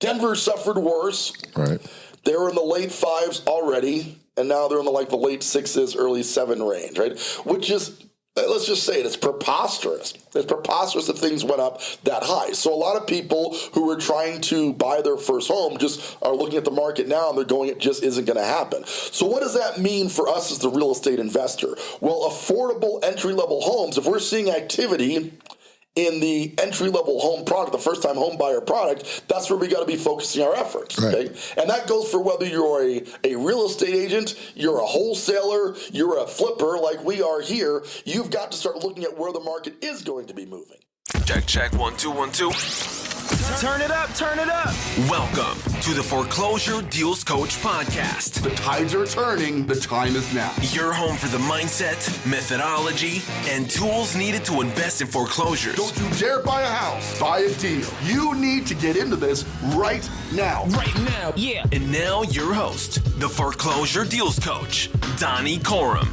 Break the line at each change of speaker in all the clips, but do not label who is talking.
Denver suffered worse.
Right.
They were in the late 5s already, and now they're in the late 6s, early 7 range, right? Which is, let's just say it's preposterous. It's preposterous that things went up that high. So a lot of people who were trying to buy their first home just are looking at the market now and they're going, it just isn't going to happen. So what does that mean for us as the real estate investor? Well, affordable entry-level homes, if we're seeing activity in the entry-level home product, the first-time home buyer product, that's where we got to be focusing our efforts.
Right.
Okay? And that goes for whether you're a real estate agent, you're a wholesaler, you're a flipper like we are here. You've got to start looking at where the market is going to be moving.
Check, 1 2 1 2.
Turn it up, turn it up.
Welcome to the Foreclosure Deals Coach podcast.
The tides are turning. The time is now.
Your home for the mindset, methodology, and tools needed to invest in foreclosures.
Don't you dare buy a house. Buy a deal. You need to get into this right now.
Right now, yeah.
And now your host, the Foreclosure Deals Coach, Donnie Corum.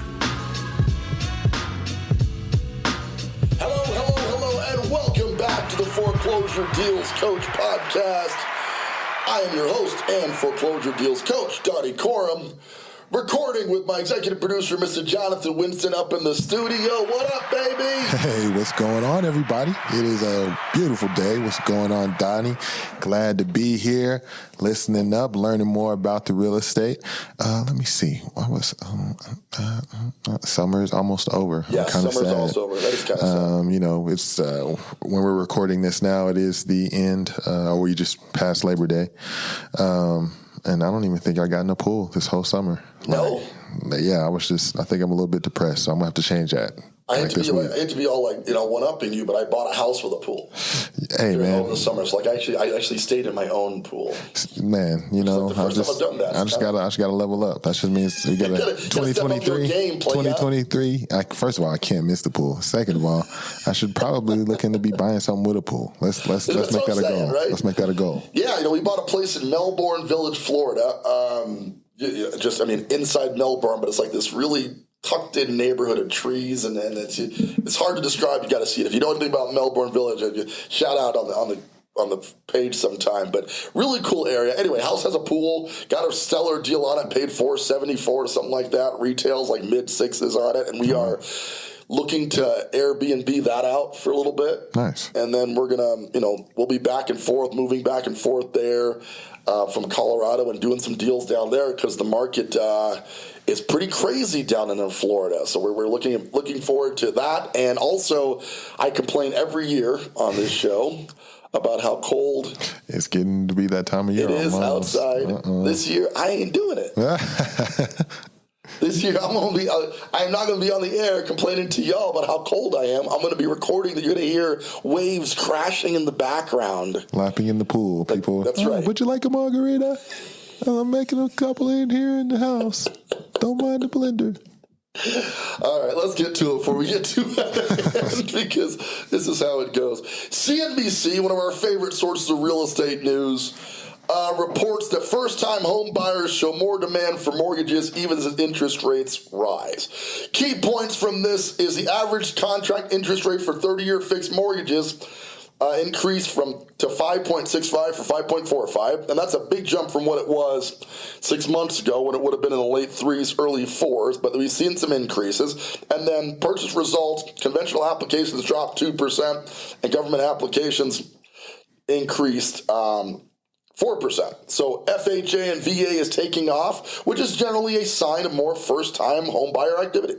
Hello, and welcome back to the Foreclosure Deals Coach podcast. I am your host and Foreclosure Deals Coach, Donnie Corum, recording with my executive producer, Mr. Jonathan Winston, up in the studio. What up, baby?
Hey, what's going on, everybody? It is a beautiful day. What's going on, Donnie? Glad to be here, listening up, learning more about the real estate. Let me see. Summer is almost over.
Yeah, summer's almost over. That is kind of sad.
You know, it's when we're recording this now, it is the end, or we just passed Labor Day. And I don't even think I got in the pool this whole summer.
No.
I think I'm a little bit depressed, so I'm going to have to change that.
I hate to be all one-upping you, but I bought a house with a pool.
Hey, man.
Over the summer. So I actually stayed in my own pool.
Man, I just gotta level up. That just means we got a 2023. First of all, I can't miss the pool. Second of all, I should probably look into be buying something with a pool. Let's make that a goal. Right? Let's make that a goal.
Yeah, we bought a place in Melbourne Village, Florida. Inside Melbourne, but it's like this really tucked in neighborhood of trees, and it's hard to describe. You got to see it. If you know anything about Melbourne Village, shout out on the page sometime. But really cool area. Anyway, house has a pool. Got a stellar deal on it. Paid $474 or something like that. Retails like mid-6s on it, and we are looking to Airbnb that out for a little bit.
Nice.
And then we're gonna, we'll be back and forth, moving back and forth there from Colorado and doing some deals down there because the market is pretty crazy down in Florida. So we're looking forward to that. And also, I complain every year on this show about how cold
it's getting to be that time of year.
It is outside. This year, I ain't doing it. This year, I'm not going to be on the air complaining to y'all about how cold I am. I'm going to be recording that you're going to hear waves crashing in the background.
Lapping in the pool, people.
That's right.
Would you like a margarita? I'm making a couple in here in the house. Don't mind the blender.
All right, let's get to it before we get too out of hand, because this is how it goes. CNBC, one of our favorite sources of real estate news, reports that first-time home buyers show more demand for mortgages even as interest rates rise. Key points from this is the average contract interest rate for 30-year fixed mortgages increased to 5.65 for 5.45, and that's a big jump from what it was 6 months ago when it would have been in the late 3s, early 4s, but we've seen some increases. And then purchase results, conventional applications dropped 2%, and government applications increased 4%. So FHA and VA is taking off, which is generally a sign of more first-time home buyer activity,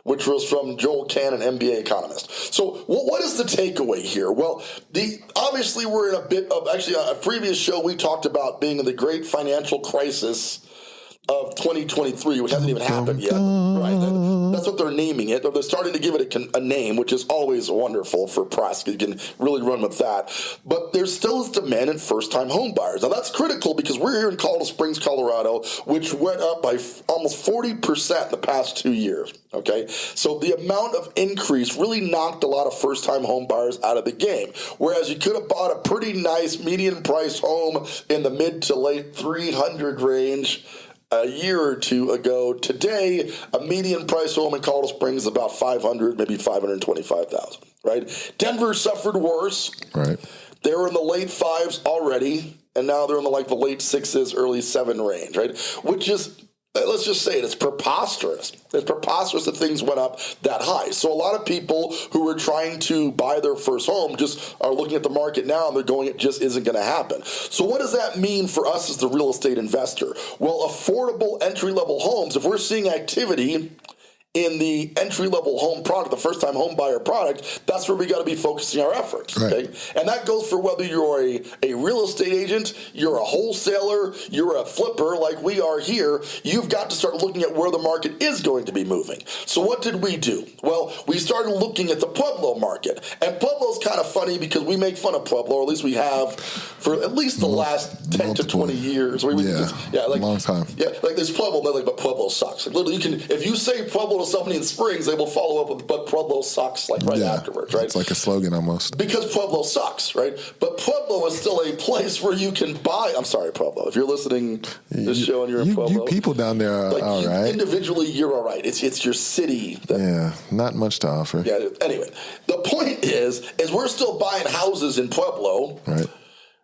which was from Joel Cannon, MBA economist. So what is the takeaway here? Well, obviously we're in a bit of, a previous show we talked about being in the great financial crisis of 2023, which hasn't even happened yet. Right? That's what they're naming it. They're starting to give it a name, which is always wonderful for press. You can really run with that. But there still is demand in first-time home buyers. Now, that's critical because we're here in Colorado Springs, Colorado, which went up by almost 40% the past 2 years. Okay? So the amount of increase really knocked a lot of first-time home buyers out of the game. Whereas you could have bought a pretty nice median-price home in the mid to late 300 range a year or two ago. Today, a median price home in Colorado Springs is about $500,000, maybe $525,000, right? Denver suffered worse.
Right.
They were in the late 5s already, and now they're in the late 6s, early 7 range, right? Which is, let's just say it's preposterous. It's preposterous that things went up that high. So a lot of people who were trying to buy their first home just are looking at the market now and they're going, it just isn't going to happen. So what does that mean for us as the real estate investor? Well, affordable entry-level homes, if we're seeing activity in the entry-level home product, the first-time home buyer product, that's where we got to be focusing our efforts.
Right.
Okay, and that goes for whether you're a real estate agent, you're a wholesaler, you're a flipper like we are here. You've got to start looking at where the market is going to be moving. So what did we do? Well, we started looking at the Pueblo market, and Pueblo's kind of funny because we make fun of Pueblo, or at least we have for at least the last 10 to 20 years.
Long time.
Yeah, like there's Pueblo, but Pueblo sucks. Like literally, if you say Pueblo to somebody in Springs, they will follow up with, but Pueblo sucks, afterwards, right?
It's like a slogan almost.
Because Pueblo sucks, right? But Pueblo is still a place where you can buy. I'm sorry, Pueblo. If you're listening to this show and you're in Pueblo.
You people down there are all right.
Individually, you're all right. It's your city.
Not much to offer.
Yeah, anyway, the point is we're still buying houses in Pueblo.
Right.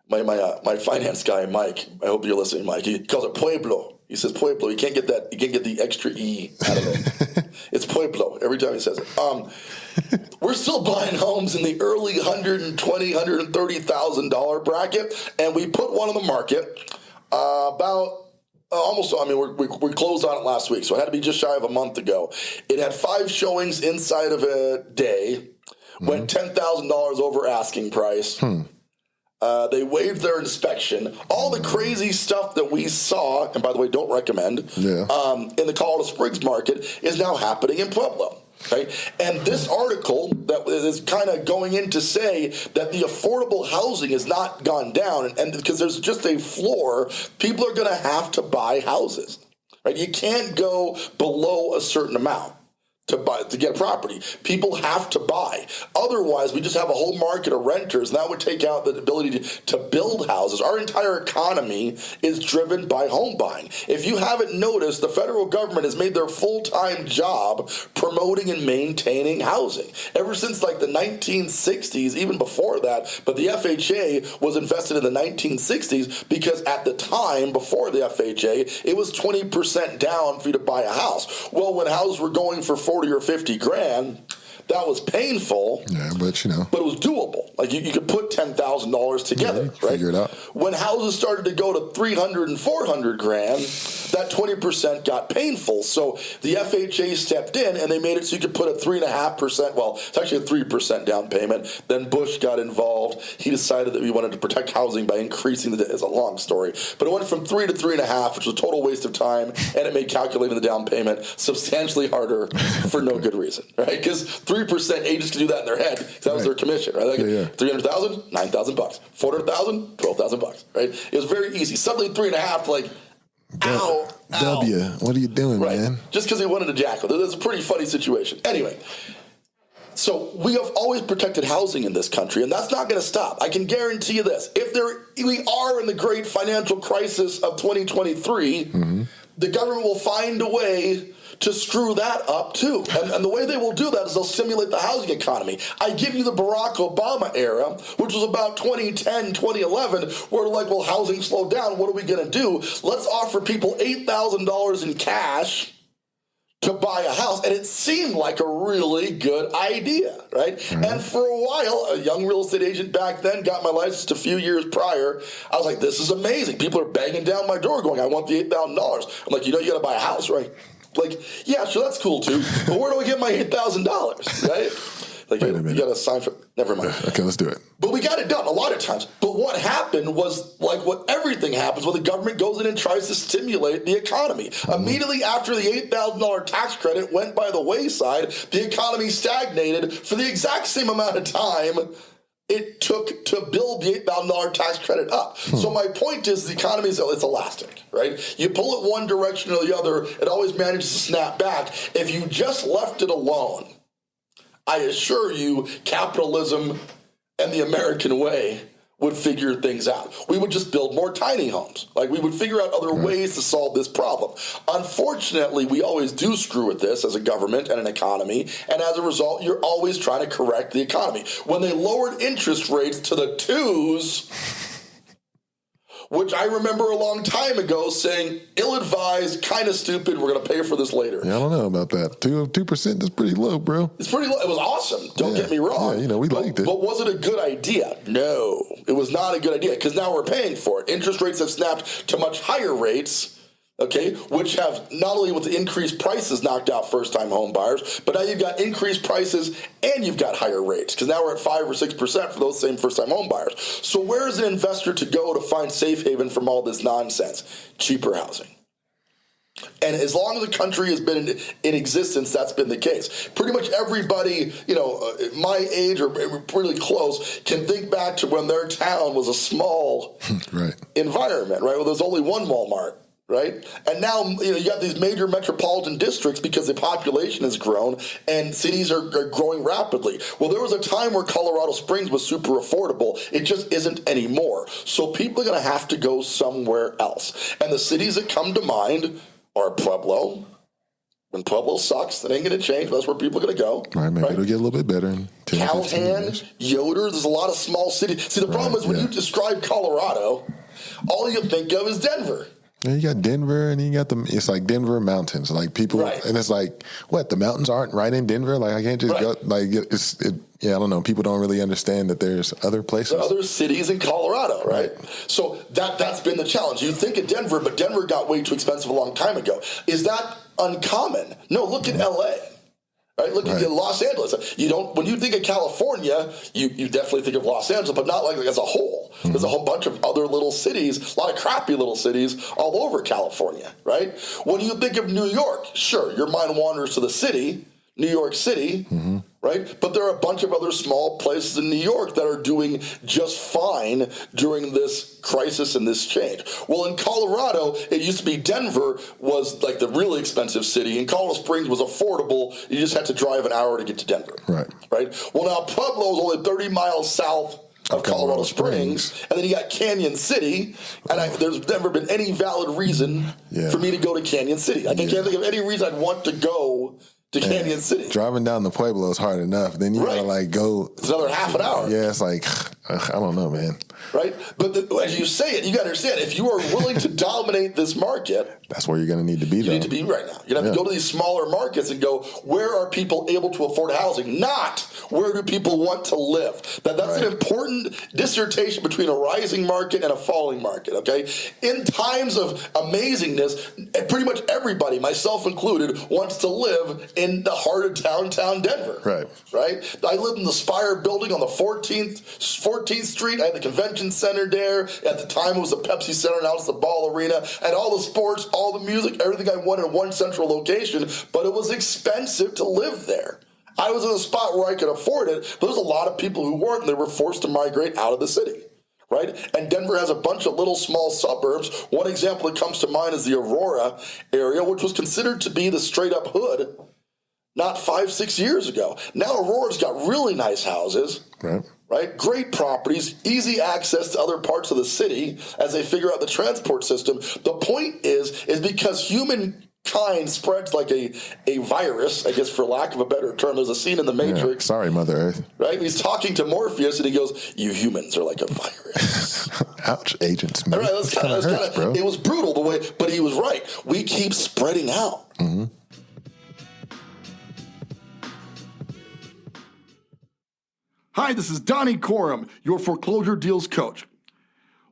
My finance guy, Mike, I hope you're listening, Mike. He calls it Pueblo. He says Pueblo. You can't get that. You can't get the extra E out of it. It's Pueblo every time he says it. We're still buying homes in the early $120,000, $130,000 bracket, and we put one on the market about almost. I mean, we closed on it last week, so it had to be just shy of a month ago. It had 5 showings inside of a day. Went $10,000 over asking price. They waived their inspection. All the crazy stuff that we saw, and by the way, don't recommend, in the Colorado Springs market is now happening in Pueblo. Okay? And this article that is kind of going in to say that the affordable housing has not gone down, and because there's just a floor, people are going to have to buy houses. Right? You can't go below a certain amount to get a property. People have to buy. Otherwise, we just have a whole market of renters, and that would take out the ability to build houses. Our entire economy is driven by home buying. If you haven't noticed, the federal government has made their full-time job promoting and maintaining housing. Ever since the 1960s, even before that, but the FHA was invested in the 1960s because at the time, before the FHA, it was 20% down for you to buy a house. Well, when houses were going for 40 or 50 grand, that was painful.
Yeah, but
but it was doable. You could put $10,000 together, right?
Figure it out.
When houses started to go to 300 and 400 grand, that 20% got painful. So the FHA stepped in and they made it so you could put a 3.5%. Well, it's actually a 3% down payment. Then Bush got involved. He decided that we wanted to protect housing by increasing it's a long story, but it went from 3 to 3.5, which was a total waste of time, and it made calculating the down payment substantially harder for no good reason, right? Because 3% agents could do that in their head. That was their commission, right? 300,000, $9,000. 400,000, $12,000, right? It was very easy. Suddenly 3.5, ow.
W, what are you doing, man?
Just because he wanted a jackal. That's a pretty funny situation. Anyway, so we have always protected housing in this country, and that's not going to stop. I can guarantee you this. If we are in the great financial crisis of 2023, the government will find a way to screw that up too. And the way they will do that is they'll stimulate the housing economy. I give you the Barack Obama era, which was about 2010, 2011, where well, housing slowed down. What are we going to do? Let's offer people $8,000 in cash to buy a house. And it seemed like a really good idea, right? And for a while, a young real estate agent back then got my license a few years prior. I was like, this is amazing. People are banging down my door going, I want the $8,000. I'm like, you got to buy a house, right? Yeah, sure, that's cool too. But where do I get my $8,000, right? You got to sign for. Never mind.
Okay, let's do it.
But we got it done a lot of times. But what happened was what everything happens when the government goes in and tries to stimulate the economy. Immediately after the $8,000 tax credit went by the wayside, the economy stagnated for the exact same amount of time it took to build the $8,000 tax credit up. So my point is the economy it's elastic, right? You pull it one direction or the other, it always manages to snap back. If you just left it alone, I assure you capitalism and the American way would figure things out. We would just build more tiny homes. We would figure out other ways to solve this problem. Unfortunately, we always do screw with this as a government and an economy, and as a result, you're always trying to correct the economy. When they lowered interest rates to the 2s, which I remember a long time ago saying, ill-advised, kind of stupid, we're going to pay for this later.
Yeah, I don't know about that. 2% is pretty low, bro.
It's pretty low. It was awesome. Don't get me wrong.
Yeah, we liked it.
But was it a good idea? No, it was not a good idea because now we're paying for it. Interest rates have snapped to much higher rates, okay, which have not only with the increased prices knocked out first-time home buyers, but now you've got increased prices and you've got higher rates because now we're at 5 or 6% for those same first-time home buyers. So where is an investor to go to find safe haven from all this nonsense? Cheaper housing. And as long as the country has been in existence, that's been the case. Pretty much everybody, my age or really close, can think back to when their town was a small environment, right? Well, there's only one Walmart. Right? And now, you got these major metropolitan districts because the population has grown and cities are growing rapidly. Well, there was a time where Colorado Springs was super affordable. It just isn't anymore. So people are going to have to go somewhere else. And the cities that come to mind are Pueblo. When Pueblo sucks, that ain't going to change. That's where people are going to go.
Right, maybe it'll get a little bit better in 10, 15 years.
Yoder, there's a lot of small cities. See, the problem is when you describe Colorado, all you think of is Denver.
Yeah, you got Denver, and you got it's like Denver mountains. Like people, and it's like, what, the mountains aren't right in Denver? Like I can't just go, like, I don't know. People don't really understand that there's other places.
There are other cities in Colorado, right? So that's been the challenge. You think of Denver, but Denver got way too expensive a long time ago. Is that uncommon? No, look at L.A., right? Look at Los Angeles. When you think of California, you definitely think of Los Angeles, but not like as a whole. There's a whole bunch of other little cities, a lot of crappy little cities all over California, right? When you think of New York, sure, your mind wanders to the city, New York City, right? But there are a bunch of other small places in New York that are doing just fine during this crisis and this change. Well, in Colorado, it used to be Denver was like the really expensive city, and Colorado Springs was affordable. You just had to drive an hour to get to Denver. Right? Well, now Pueblo is only 30 miles south of Colorado Springs, and then you got Canyon City, and there's never been any valid reason for me to go to Canyon City. I can't think of any reason I'd want to go to Canyon City.
Driving down the Pueblo is hard enough. Then you gotta go.
It's another half an hour.
Yeah, it's like, I don't know, man.
Right? But as you say it, you gotta understand, if you are willing to dominate this market,
that's where you're gonna need to be.
You need to be right now. You're gonna have to go to these smaller markets and go, where are people able to afford housing? Not where do people want to live? That's an important dissertation between a rising market and a falling market, okay? In times of amazingness, pretty much everybody, myself included, wants to live in the heart of downtown Denver. Right? I lived in the Spire building on the 14th Street. I had the convention center there. At the time, it was the Pepsi Center. Now it's the Ball Arena. And all the sports, all the music, everything I wanted in one central location. But it was expensive to live there. I was in a spot where I could afford it. But there's a lot of people who weren't, and they were forced to migrate out of the city. Right? And Denver has a bunch of little small suburbs. One example that comes to mind is the Aurora area, which was considered to be the straight-up hood not 5-6 years ago. Now Aurora's got really nice houses, right? Great properties, easy access to other parts of the city as they figure out the transport system. The point is because humankind spreads like a virus, I guess for lack of a better term. There's a scene in The Matrix.
Sorry, Mother Earth.
Right? He's talking to Morpheus and he goes, "You humans are like a virus."
Ouch, Agent Smith.
Right, it was brutal the way, but he was right. We keep spreading out.
Hi, this is Donnie Corum, your foreclosure deals coach.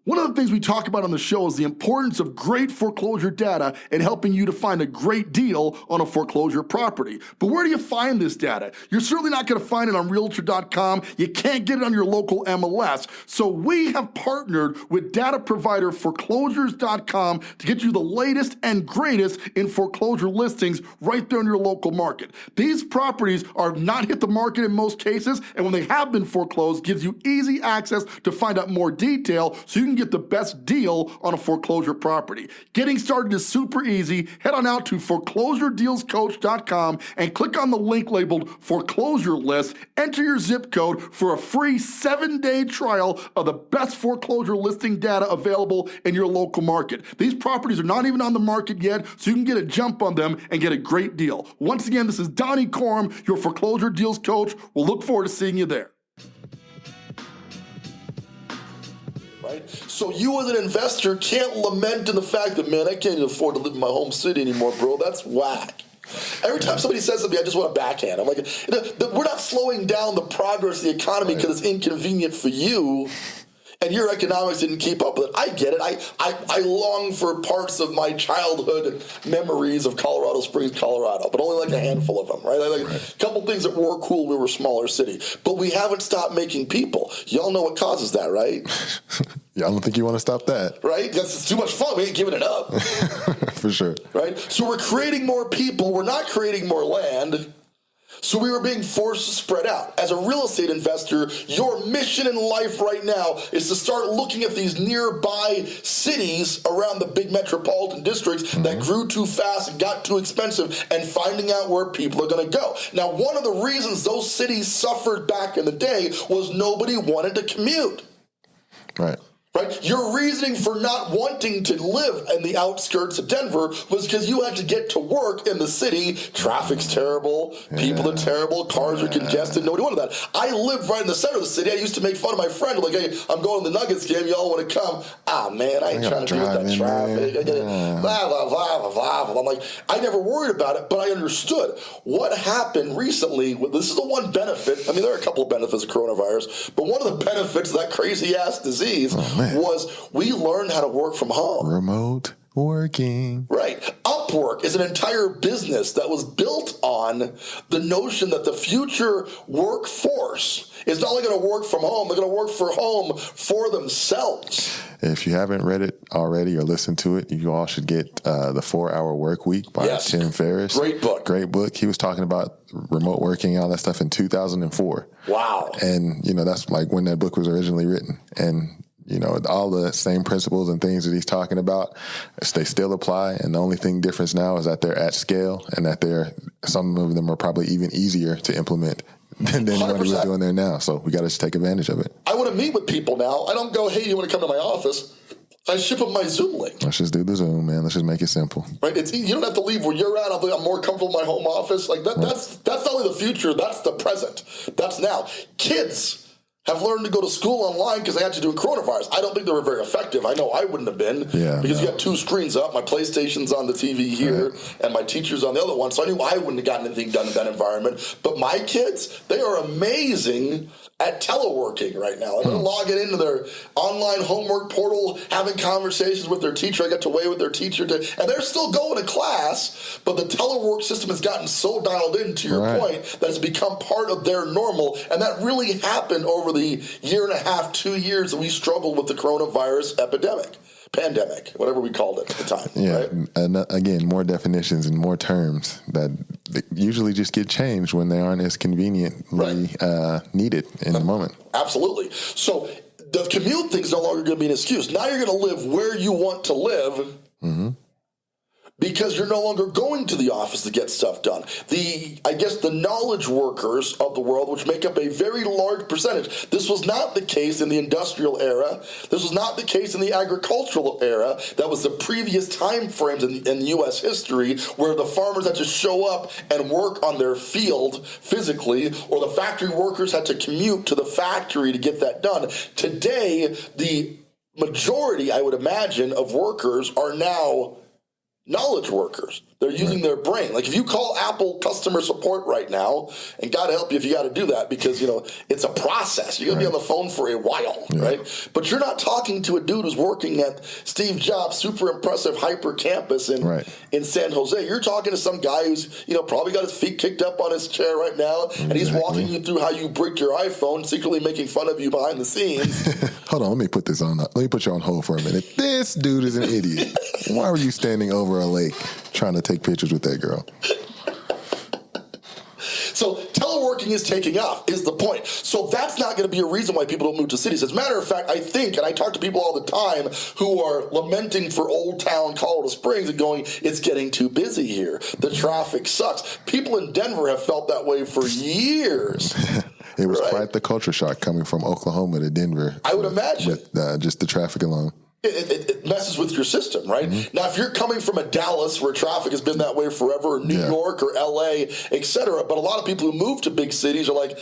One of the things we talk about on the show is the importance of great foreclosure data in helping you to find a great deal on a foreclosure property. But where do you find this data? You're certainly not going to find it on Realtor.com. You can't get it on your local MLS. So we have partnered with data provider Foreclosures.com to get you the latest and greatest in foreclosure listings right there in your local market. These properties are not hit the market in most cases, and when they have been foreclosed, gives you easy access to find out more detail so you can get the best deal on a foreclosure property. Getting started is super easy. Head on out to foreclosuredealscoach.com and click on the link labeled Foreclosure List. Enter your zip code for a free 7-day trial of the best foreclosure listing data available in your local market. These properties are not even on the market yet, so you can get a jump on them and get a great deal. Once again, this is Donnie Corum, your foreclosure deals coach. We'll look forward to seeing you there.
Right? So you as an investor can't lament in the fact that, man, I can't even afford to live in my home city anymore, bro. That's whack. Every time somebody says something, I just want a backhand. I'm like, we're not slowing down the progress of the economy because it's inconvenient for you. And your economics didn't keep up with it. I get it. I long for parts of my childhood memories of Colorado Springs, Colorado, but only like a handful of them, right? A couple things that were cool. We were a smaller city, but we haven't stopped making people. Y'all know what causes that, right?
Yeah, I don't think you want to stop that.
Right? Because it's too much fun. We ain't giving it up.
For sure.
Right? So we're creating more people. We're not creating more land. So we were being forced to spread out. As a real estate investor, your mission in life right now is to start looking at these nearby cities around the big metropolitan districts that grew too fast and got too expensive and finding out where people are going to go. Now, one of the reasons those cities suffered back in the day was nobody wanted to commute.
Right.
Right? Your reasoning for not wanting to live in the outskirts of Denver was because you had to get to work in the city. Traffic's terrible. People are terrible. Cars are congested. Nobody wanted that. I lived right in the center of the city. I used to make fun of my friend. Like, hey, I'm going to the Nuggets game. Y'all want to come? Ah, man, I ain't trying to deal with that traffic. Blah, blah, blah, blah, blah. I'm like, I never worried about it, but I understood. What happened recently, this is the one benefit. I mean, there are a couple of benefits of coronavirus, but one of the benefits of that crazy-ass disease was we learned how to work from home.
Remote working.
Right. Upwork is an entire business that was built on the notion that the future workforce is not only going to work from home, they're going to work for home for themselves.
If you haven't read it already or listened to it, you all should get the 4-Hour Work Week by Tim Ferriss.
Great book.
Great book. He was talking about remote working and all that stuff in 2004.
Wow.
And, that's like when that book was originally written. And all the same principles and things that he's talking about, they still apply. And the only thing difference now is that they're at scale and that some of them are probably even easier to implement than what he was doing there now. So we got to just take advantage of it.
I want to meet with people now. I don't go, hey, you want to come to my office? I ship them my Zoom link.
Let's just do the Zoom, man. Let's just make it simple.
Right? You don't have to leave where you're at. I'm more comfortable in my home office. Like that's not only the future, that's the present. That's now. Kids have learned to go to school online because they had to do coronavirus. I don't think they were very effective. I know I wouldn't have been because you got two screens up. My PlayStation's on the TV here and my teacher's on the other one. So I knew I wouldn't have gotten anything done in that environment. But my kids, they are amazing at teleworking right now. And they're logging into their online homework portal, having conversations with their teacher. I got to weigh with their teacher, and they're still going to class, but the telework system has gotten so dialed in, to your point, that it's become part of their normal. And that really happened over the 1.5, 2 years that we struggled with the coronavirus pandemic, whatever we called it at the time.
Yeah,
right?
And again, more definitions and more terms that usually just get changed when they aren't as conveniently needed in the moment.
Absolutely. So the commute thing's no longer going to be an excuse. Now you're going to live where you want to live. Because you're no longer going to the office to get stuff done. The knowledge workers of the world, which make up a very large percentage. This was not the case in the industrial era. This was not the case in the agricultural era. That was the previous time frames in U.S. history where the farmers had to show up and work on their field physically, or the factory workers had to commute to the factory to get that done. Today, the majority, I would imagine, of workers are now knowledge workers. They're using their brain. Like if you call Apple customer support right now, and God help you if you got to do that because, it's a process. You're going to be on the phone for a while, right? But you're not talking to a dude who's working at Steve Jobs' super impressive hyper campus in San Jose. You're talking to some guy who's, probably got his feet kicked up on his chair right now, and he's walking you through how you brick your iPhone, secretly making fun of you behind the scenes.
Hold on, let me put this on. Let me put you on hold for a minute. This dude is an idiot. Why were you standing over a lake trying to take pictures with that girl?
So teleworking is taking off, is the point. So that's not going to be a reason why people don't move to cities. As a matter of fact, I think, and I talk to people all the time who are lamenting for Old Town Colorado Springs and going, it's getting too busy here. The traffic sucks. People in Denver have felt that way for years.
It was quite the culture shock coming from Oklahoma to Denver.
I would imagine.
With just the traffic alone.
It messes with your system, right? Now, if you're coming from a Dallas where traffic has been that way forever, or New York or LA, et cetera, but a lot of people who move to big cities are like,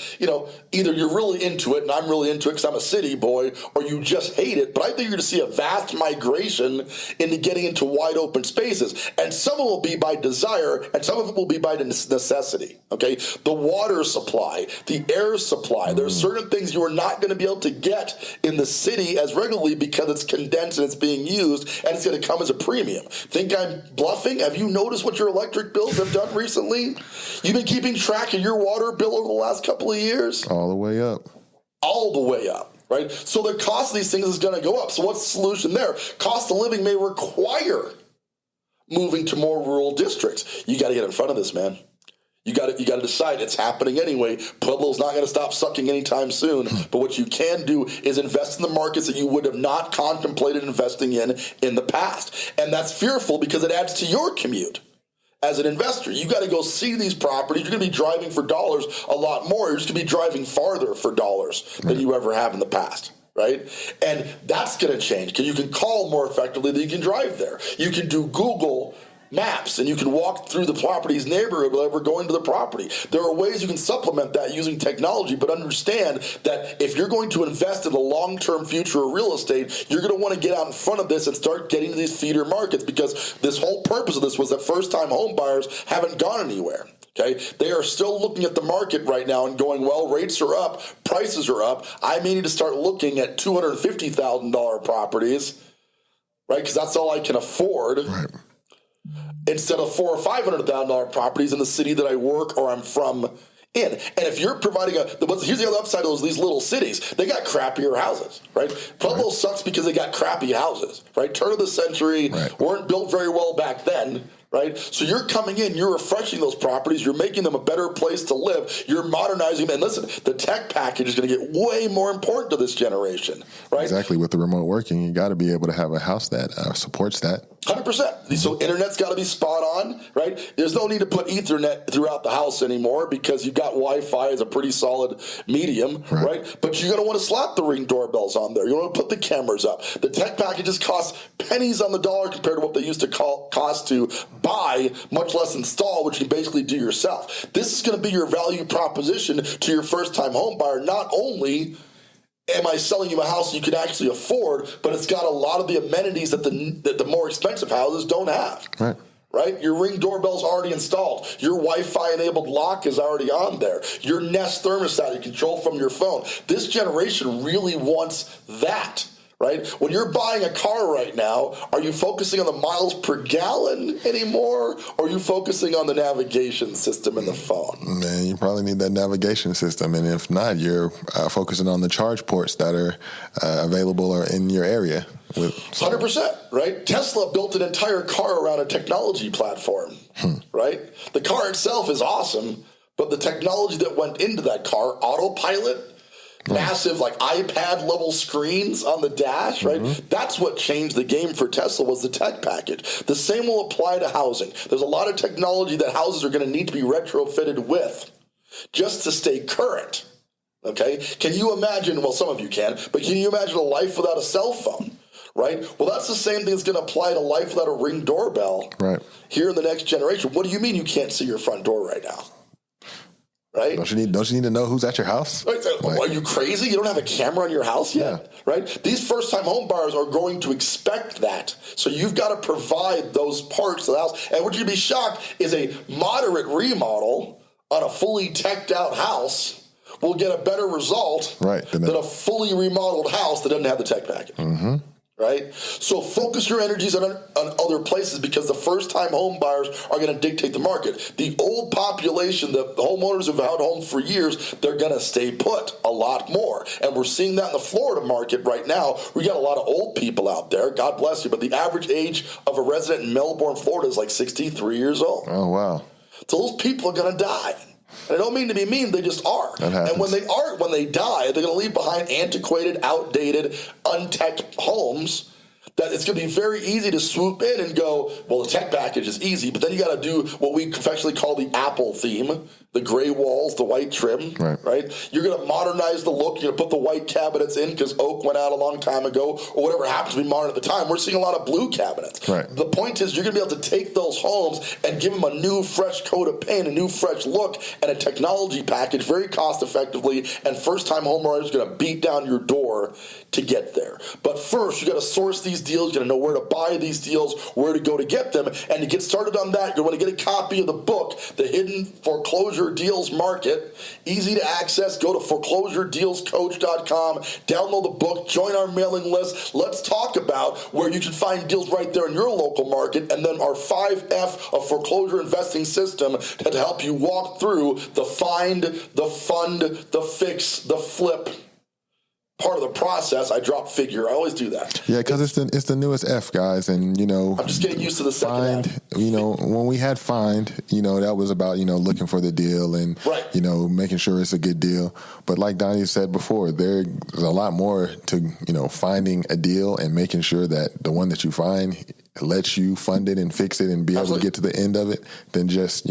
either you're really into it, and I'm really into it because I'm a city boy, or you just hate it. But I think you're going to see a vast migration into getting into wide open spaces. And some of it will be by desire, and some of it will be by necessity, okay? The water supply, the air supply. There are certain things you are not going to be able to get in the city as regularly because it's condensed and it's being used, and it's going to come as a premium. Think I'm bluffing? Have you noticed what your electric bills have done recently? You've been keeping track of your water bill over the last couple of years?
All the way up.
All the way up, right? So the cost of these things is going to go up. So what's the solution there? Cost of living may require moving to more rural districts. You got to get in front of this, man. You got to decide it's happening anyway. Pueblo's not going to stop sucking anytime soon. But what you can do is invest in the markets that you would have not contemplated investing in the past. And that's fearful because it adds to your commute. As an investor, you got to go see these properties. You're going to be driving for dollars a lot more. You're just going to be driving farther for dollars than you ever have in the past. Right? And that's going to change because you can call more effectively than you can drive there. You can do Google Maps, and you can walk through the property's neighborhood without ever going to the property. There are ways you can supplement that using technology, but understand that if you're going to invest in the long-term future of real estate, you're going to want to get out in front of this and start getting to these feeder markets, because this whole purpose of this was that first-time home buyers haven't gone anywhere. Okay, they are still looking at the market right now and going, well, rates are up, prices are up. I may need to start looking at $250,000 properties, right? Because that's all I can afford.
Right.
Instead of $400,000 or $500,000 properties in the city that I work or I'm from in. And if you're providing here's the other upside of these little cities, they got crappier houses, right? Pueblo sucks because they got crappy houses, right? Turn of the century, weren't built very well back then. Right? So you're coming in, you're refreshing those properties, you're making them a better place to live, you're modernizing them. And listen, the tech package is going to get way more important to this generation, right?
Exactly. With the remote working, you got to be able to have a house that supports that.
100%. So internet's got to be spot on, right? There's no need to put Ethernet throughout the house anymore because you've got Wi-Fi as a pretty solid medium, right? But you're going to want to slap the Ring doorbells on there. You want to put the cameras up. The tech packages cost pennies on the dollar compared to what they used to cost to buy, much less install, which you can basically do yourself. This is going to be your value proposition to your first-time home buyer. Not only am I selling you a house you can actually afford, but it's got a lot of the amenities that the more expensive houses don't have. Right? Your Ring doorbell's already installed. Your Wi-Fi enabled lock is already on there. Your Nest thermostat you control from your phone. This generation really wants that. Right? When you're buying a car right now, are you focusing on the miles per gallon anymore, or are you focusing on the navigation system in the phone?
Man, you probably need that navigation system, and if not, you're focusing on the charge ports that are available or in your area.
100%, right? Tesla built an entire car around a technology platform, right? The car itself is awesome, but the technology that went into that car, autopilot, massive like iPad level screens on the dash, right? That's what changed the game for Tesla, was the tech package. The same will apply to housing. There's a lot of technology that houses are going to need to be retrofitted with just to stay current. Okay? Can you imagine, well, some of you can, but can you imagine a life without a cell phone? Right? Well, that's the same thing that's going to apply to life without a Ring doorbell here in the next generation. What do you mean you can't see your front door right now? Right?
Don't you need to know who's at your house?
Right. Are you crazy? You don't have a camera on your house yet? Right? These first-time home buyers are going to expect that. So you've got to provide those parts of the house. And what you'd be shocked is a moderate remodel on a fully teched out house will get a better result than a fully remodeled house that doesn't have the tech package. Right? So focus your energies on other places, because the first-time home buyers are going to dictate the market. The old population, the homeowners who've had homes for years, they're going to stay put a lot more. And we're seeing that in the Florida market right now. We got a lot of old people out there. God bless you. But the average age of a resident in Melbourne, Florida is like 63 years old.
Oh, wow.
So those people are going to die. And I don't mean to be mean, they just are. And when they die, they're going to leave behind antiquated, outdated, untech homes that it's going to be very easy to swoop in and go, well, the tech package is easy, but then you got to do what we confectionally call the Apple theme, the gray walls, the white trim, right? You're going to modernize the look. You're going to put the white cabinets in because oak went out a long time ago, or whatever happens to be modern at the time. We're seeing a lot of blue cabinets.
Right.
The point is you're going to be able to take those homes and give them a new, fresh coat of paint, a new, fresh look, and a technology package very cost effectively, and first-time homebuyers are going to beat down your door to get there. But first, you got to source these deals. You got to know where to buy these deals, where to go to get them, and to get started on that, you're going to get a copy of the book, The Hidden Foreclosure Deals Market. Easy to access. Go to foreclosuredealscoach.com, download the book, join our mailing list. Let's talk about where you can find deals right there in your local market, and then our 5F of foreclosure investing system to help you walk through the find, the fund, the fix, the flip part of the process. I drop figure. I always do that.
Yeah, because it's the newest F, guys, and
I'm just getting used to the second F.
When we had find, that was about looking for the deal and making sure it's a good deal. But like Donnie said before, there's a lot more to finding a deal and making sure that the one that you find lets you fund it and fix it and be able to get to the end of it than just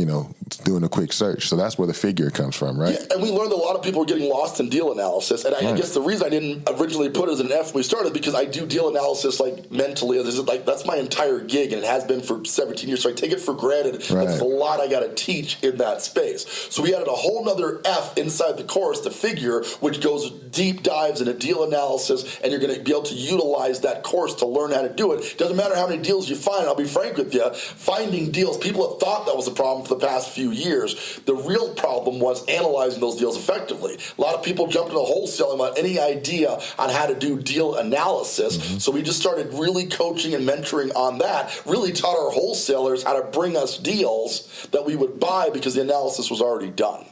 doing a quick search. So that's where the figure comes from, right? Yeah,
and we learned a lot of people were getting lost in deal analysis, and I guess the reason I didn't originally put it as an F when we started because I do deal analysis mentally. That's my entire gig, and it has been for 17 years. So I take it for granted. Right. There's a lot I got to teach in that space. So we added a whole nother F inside the course, the figure, which goes deep dives into deal analysis, and you're going to be able to utilize that course to learn how to do it. Doesn't matter how many deals you find. I'll be frank with you. Finding deals, people have thought that was a problem for the past few years. The real problem was analyzing those deals effectively. A lot of people jumped into wholesaling without any idea on how to do deal analysis. Mm-hmm. So we just started really coaching and mentoring on that, really taught our wholesalers how to bring us deals that we would buy because the analysis was already done.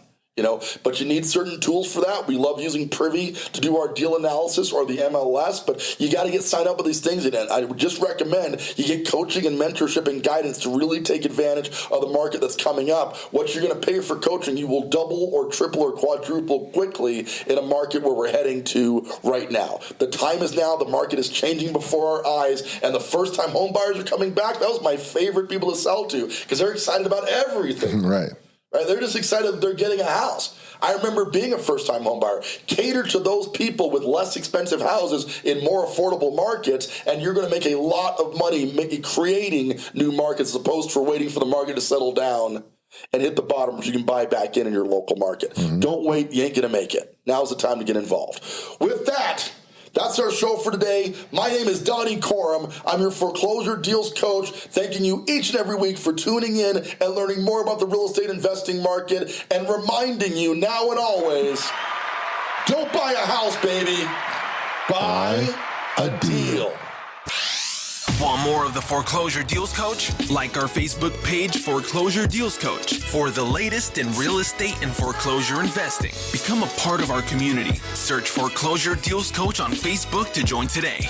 But you need certain tools for that. We love using Privy to do our deal analysis or the MLS, but you got to get signed up with these things. And I would just recommend you get coaching and mentorship and guidance to really take advantage of the market that's coming up. What you're going to pay for coaching, you will double or triple or quadruple quickly in a market where we're heading to right now. The time is now. The market is changing before our eyes, and the first-time home buyers are coming back. That was my favorite people to sell to because they're excited about everything.
Right.
They're just excited that they're getting a house. I remember being a first-time home buyer. Cater to those people with less expensive houses in more affordable markets, and you're going to make a lot of money creating new markets as opposed to waiting for the market to settle down and hit the bottom so you can buy back in your local market. Mm-hmm. Don't wait. You ain't going to make it. Now's the time to get involved. With that, that's our show for today. My name is Donnie Corum. I'm your foreclosure deals coach, thanking you each and every week for tuning in and learning more about the real estate investing market and reminding you now and always, don't buy a house, baby. Buy a deal.
Want more of the Foreclosure Deals Coach? Like our Facebook page, Foreclosure Deals Coach, for the latest in real estate and foreclosure investing. Become a part of our community. Search Foreclosure Deals Coach on Facebook to join today.